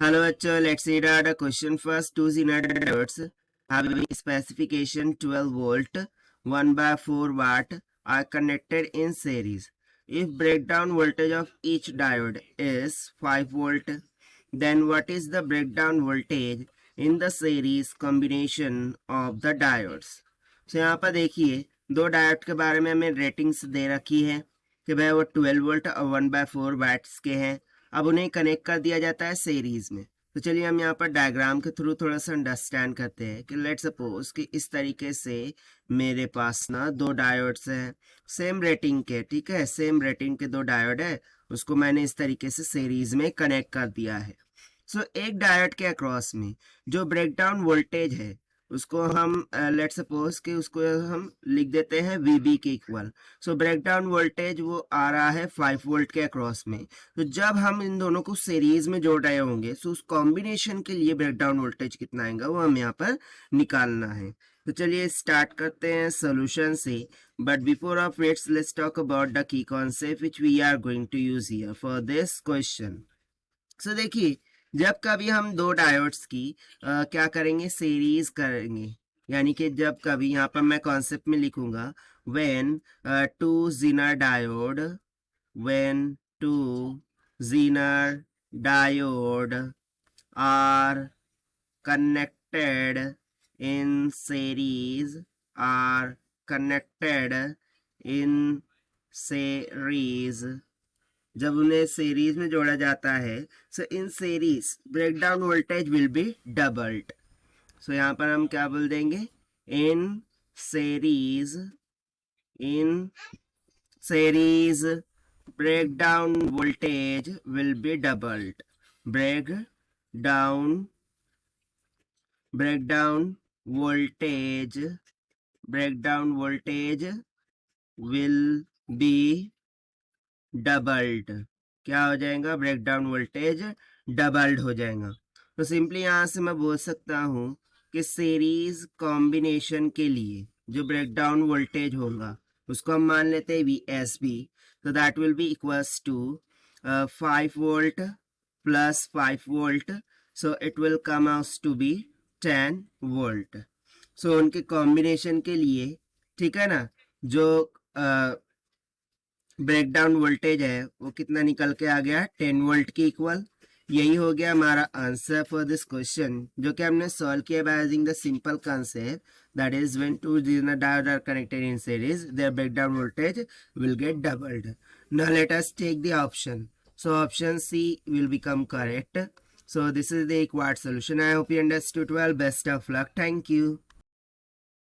Hello, bachcho. Let's see the question first. Two Zener diodes having specification 12 volt, 1 by 4 watt are connected in series. If breakdown voltage of each diode is 5 volt, then what is the breakdown voltage in the series combination of the diodes? So यहाँ पर देखिए दो diode के बारे में हमें ratings दे रखी है कि भाई वो 12 वोल्ट और 1 बाय 4 वाट्स के हैं। अब उन्हें कनेक्ट कर दिया जाता है सीरीज में। तो चलिए हम यहाँ पर डायग्राम के थ्रू थोड़ा सा अंडरस्टैंड करते हैं कि लेट सपोज कि इस तरीके से मेरे पास ना दो डायोड्स हैं सेम रेटिंग के, ठीक है, सेम रेटिंग के दो डायोड है, उसको मैंने इस तरीके से सीरीज में कनेक्ट कर दिया है। सो एक डायोड के अक्रॉस में जो ब्रेकडाउन वोल्टेज है उसको हम लेट सपोज कि उसको हम लिख देते हैं VB के इक्वल। सो ब्रेकडाउन वोल्टेज वो आ रहा है 5 वोल्ट के अक्रॉस में। तो जब हम इन दोनों को सीरीज में जोड़ रहे होंगे तो उस कॉम्बिनेशन के लिए ब्रेकडाउन वोल्टेज कितना आएगा वो हम यहाँ पर निकालना है। तो चलिए स्टार्ट करते हैं सोल्यूशन से, but before of its let's talk about the key concept which we are going to use here for this question. So देखिए जब कभी हम दो डायोड्स की क्या करेंगे, सीरीज करेंगे, यानी कि जब कभी यहाँ पर मैं कॉन्सेप्ट में लिखूंगा when two Zener diode, when two Zener diode are connected in series, are connected in series, जब उन्हें सीरीज में जोड़ा जाता है so in series breakdown voltage will be doubled. So यहाँ पर हम क्या बोल देंगे, in series, in series breakdown voltage will be doubled. Breakdown voltage will be doubled. क्या हो जाएगा, ब्रेकडाउन वोल्टेज डबल्ड हो जाएगा। तो सिंपली यहां से मैं बोल सकता हूं कि सीरीज कॉम्बिनेशन के लिए जो ब्रेकडाउन वोल्टेज होगा उसको हम मान लेते हैं VSB। तो that will be equals to 5 volt plus 5 volt, so it will come out to be 10 volt. So उनके कॉम्बिनेशन के लिए, ठीक है ना, जो ब्रेकडाउन वोल्टेज है वो कितना निकल के आ गया, 10 वोल्ट के इक्वल। यही हो गया हमारा आंसर फॉर दिस क्वेश्चन, जो कि हमने सॉल्व किया by using the simple concept that is when two diode are connected in series their breakdown voltage will get doubled. Now let us take the option. So option C will become correct. So this is the required solution. I hope you understood well. Best of luck. Thank you.